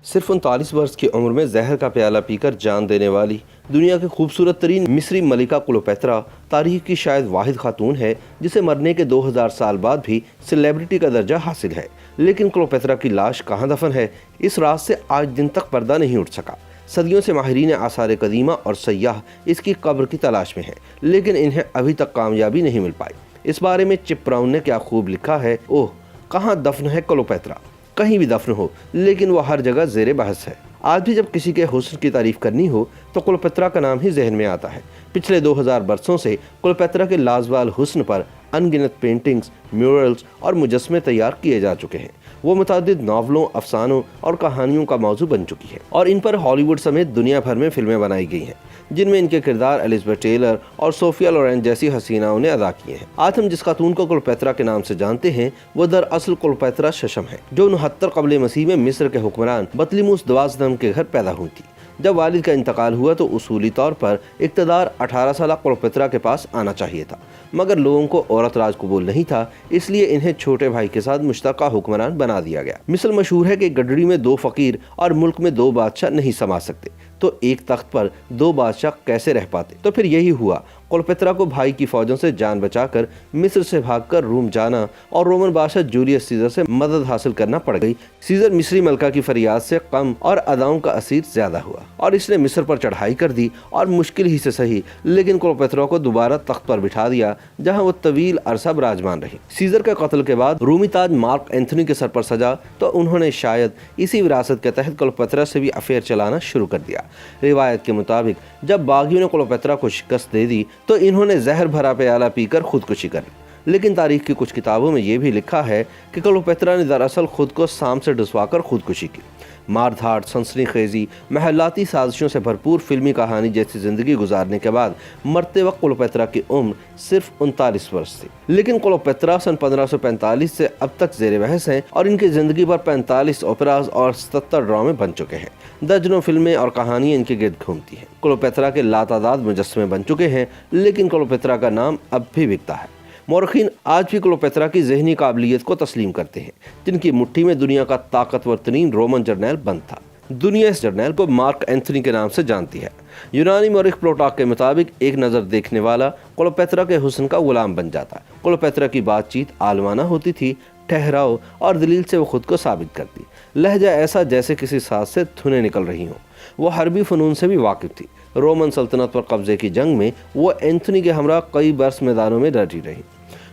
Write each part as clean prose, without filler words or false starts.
صرف 39 برس کی عمر میں زہر کا پیالہ پی کر جان دینے والی دنیا کی خوبصورت ترین مصری ملکہ کلیوپیٹرا تاریخ کی شاید واحد خاتون ہے جسے مرنے کے 2000 سال بعد بھی سیلیبریٹی کا درجہ حاصل ہے۔ لیکن کلیوپیٹرا کی لاش کہاں دفن ہے، اس راز سے آج دن تک پردہ نہیں اٹھ سکا۔ صدیوں سے ماہرین آثار قدیمہ اور سیاح اس کی قبر کی تلاش میں ہیں، لیکن انہیں ابھی تک کامیابی نہیں مل پائی۔ اس بارے میں چپ براؤن نے کیا خوب لکھا ہے، اوہ کہاں دفن ہے کلیوپیٹرا۔ کہیں بھی دفن ہو لیکن وہ ہر جگہ زیر بحث ہے۔ آج بھی جب کسی کے حسن کی تعریف کرنی ہو تو کلیوپیٹرا کا نام ہی ذہن میں آتا ہے۔ پچھلے 2000 برسوں سے کلیوپیٹرا کے لازوال حسن پر ان گنت پینٹنگز، میورلز اور مجسمے تیار کیے جا چکے ہیں۔ وہ متعدد ناولوں، افسانوں اور کہانیوں کا موضوع بن چکی ہے اور ان پر ہالی ووڈ سمیت دنیا بھر میں فلمیں بنائی گئی ہیں، جن میں ان کے کردار الزبتھ ٹیلر اور صوفیا لورین جیسی حسیناؤں نے ادا کیے ہیں۔ آج ہم جس خاتون کو کلیوپیٹرا کے نام سے جانتے ہیں وہ دراصل کلیوپیٹرا ششم ہے، جو 69 قبل مسیح میں مصر کے حکمران بطلیموس دوازدھم کے گھر پیدا ہوئی تھی۔ جب والد کا انتقال ہوا تو اصولی طور پر اقتدار 18 سالہ کلیوپیٹرا کے پاس آنا چاہیے تھا، مگر لوگوں کو عورت راج قبول نہیں تھا، اس لیے انہیں چھوٹے بھائی کے ساتھ مشترکہ حکمران بنا دیا گیا۔ مثل مشہور ہے کہ گڈڑی میں 2 فقیر اور ملک میں 2 بادشاہ نہیں سما سکتے، تو ایک تخت پر 2 بادشاہ کیسے رہ پاتے؟ تو پھر یہی ہوا۔ کلیوپیٹرا کو بھائی کی فوجوں سے جان بچا کر مصر سے بھاگ کر روم جانا اور رومن بادشاہ جولیس سیزر سے مدد حاصل کرنا پڑ گئی۔ سیزر مصری ملکہ کی فریاد سے غم اور اداؤں کا اسیر زیادہ ہوا اور اس نے مصر پر چڑھائی کر دی اور مشکل ہی سے صحیح لیکن کلیوپیٹرا کو دوبارہ تخت پر بٹھا دیا، جہاں وہ طویل عرصہ براجمان رہی۔ سیزر کے قتل کے بعد رومی تاج مارک اینتھونی کے سر پر سجا تو انہوں نے شاید اسی وراثت کے تحت کلیوپیٹرا سے بھی افیئر چلانا شروع کر دیا۔ روایت کے مطابق جب باغیوں نے کلیوپیٹرا کو شکست دے دی تو انہوں نے زہر بھرا پیالہ پی کر خودکشی کر لی۔ لیکن تاریخ کی کچھ کتابوں میں یہ بھی لکھا ہے کہ کلیوپیٹرا نے دراصل خود کو سام سے ڈسوا کر خودکشی کی۔ مار دھاڑ، سنسنی خیزی، محلاتی سازشوں سے بھرپور فلمی کہانی جیسی زندگی گزارنے کے بعد مرتے وقت کلیوپیٹرا کی عمر صرف 39 برس تھی۔ لیکن کلیوپیٹرا سن 1545 سے اب تک زیر بحث ہیں اور ان کی زندگی پر 45 اوپراز اور 77 ڈرامے بن چکے ہیں۔ درجنوں فلمیں اور کہانیاں ان کے گرد گھومتی ہیں۔ کلیوپیٹرا کے لاتعداد مجسمے بن چکے ہیں، لیکن کلیوپیٹرا کا نام اب بھی بکتا ہے۔ مورخین آج بھی کلیوپیٹرا کی ذہنی قابلیت کو تسلیم کرتے ہیں، جن کی مٹھی میں دنیا کا طاقتور ترین رومن جرنیل بند تھا۔ دنیا اس جرنیل کو مارک اینتھونی کے نام سے جانتی ہے۔ یونانی مورخ پلوٹارک کے مطابق ایک نظر دیکھنے والا کلیوپیٹرا کے حسن کا غلام بن جاتا ہے۔ کلیوپیٹرا کی بات چیت عالمانہ ہوتی تھی، ٹھہراؤ اور دلیل سے وہ خود کو ثابت کرتی، لہجہ ایسا جیسے کسی ساز سے دھنیں نکل رہی ہوں۔ وہ حربی فنون سے بھی واقف تھی۔ رومن سلطنت پر قبضے کی جنگ میں وہ اینتھونی کے ہمراہ کئی برس میدانوں میں ڈٹی رہی۔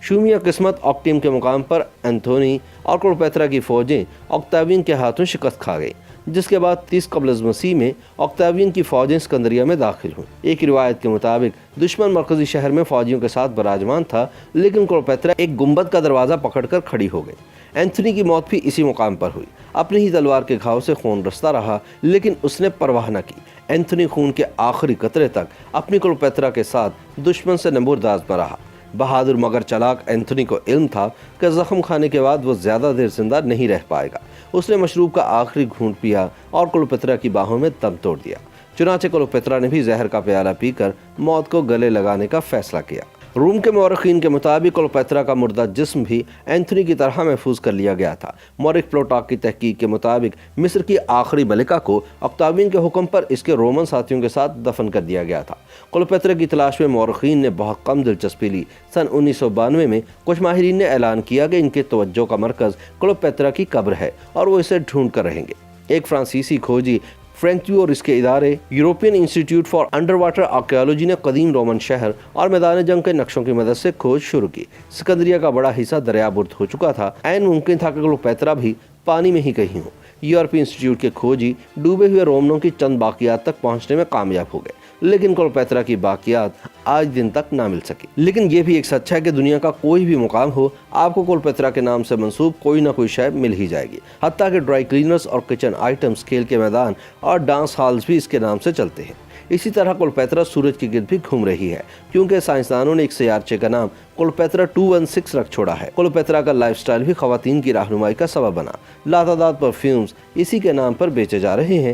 شومیہ قسمت آکٹیم کے مقام پر اینتھونی اور کلیوپیٹرا کی فوجیں آکتاوین کے ہاتھوں شکست کھا گئیں، جس کے بعد 30 قبل از مسیح میں آکتاوین کی فوجیں اسکندریہ میں داخل ہوئیں۔ ایک روایت کے مطابق دشمن مرکزی شہر میں فوجیوں کے ساتھ براجمان تھا، لیکن کلیوپیٹرا ایک گنبد کا دروازہ پکڑ کر کھڑی ہو گئی۔ اینتھونی کی موت بھی اسی مقام پر ہوئی۔ اپنی ہی تلوار کے گھاؤ سے خون رستا رہا، لیکن اس نے پرواہ نہ کی۔ اینتھونی خون کے آخری قطرے تک اپنی کلیوپیٹرا کے ساتھ دشمن سے نبرداز نہ رہا۔ بہادر مگر چلاک اینتھونی کو علم تھا کہ زخم کھانے کے بعد وہ زیادہ دیر زندہ نہیں رہ پائے گا۔ اس نے مشروب کا آخری گھونٹ پیا اور کلیوپیٹرا کی باہوں میں دم توڑ دیا۔ چنانچہ کلیوپیٹرا نے بھی زہر کا پیالہ پی کر موت کو گلے لگانے کا فیصلہ کیا۔ روم کے مورخین کے مطابق کلیوپیٹرا کا مردہ جسم بھی اینتھونی کی طرح محفوظ کر لیا گیا تھا۔ مورخ پلوٹارک کی تحقیق کے مطابق مصر کی آخری ملکہ کو آکتاوین کے حکم پر اس کے رومن ساتھیوں کے ساتھ دفن کر دیا گیا تھا۔ کلیوپیٹرا کی تلاش میں مورخین نے بہت کم دلچسپی لی۔ سن 1992 میں کچھ ماہرین نے اعلان کیا کہ ان کے توجہ کا مرکز کلیوپیٹرا کی قبر ہے اور وہ اسے ڈھونڈ کر رہیں گے۔ ایک فرانسیسی کھوجی فرینکیو اور اس کے ادارے European institute for under water archaeology نے قدیم رومن شہر اور میدان جنگ کے نقشوں کی مدد سے کھوج شروع کی۔ اسکندریہ کا بڑا حصہ دریابرد ہو چکا تھا، عین ممکن تھا کہ کلیوپیٹرا بھی پانی میں ہی کہیں ہو۔ یورپی انسٹیٹیوٹ کے کھوجی ڈوبے ہوئے رومنوں کی چند باقیات تک پہنچنے میں کامیاب ہو گئے، لیکن کلیوپیٹرا کی باقیات آج دن تک نہ مل سکی۔ لیکن یہ بھی ایک سچ ہے کہ دنیا کا کوئی بھی مقام ہو، آپ کو کلیوپیٹرا کے نام سے منسوب کوئی نہ کوئی شے مل ہی جائے گی۔ حتیٰ کہ ڈرائی کلینرز اور کچن آئٹمز، کھیل کے میدان اور ڈانس ہالز بھی اس کے نام سے چلتے ہیں۔ اسی طرح کلیوپیٹرا سورج کے گرد بھی گھوم رہی ہے، کیونکہ سائنسدانوں نے ایک سیارچے کا نام کلیوپیٹرا 216 رکھ چھوڑا ہے۔ کلیوپیٹرا کا لائف سٹائل بھی خواتین کی رہنمائی کا سبب بنا۔ لاتعداد پرفیومز اسی کے نام پر بیچے جا رہے ہیں۔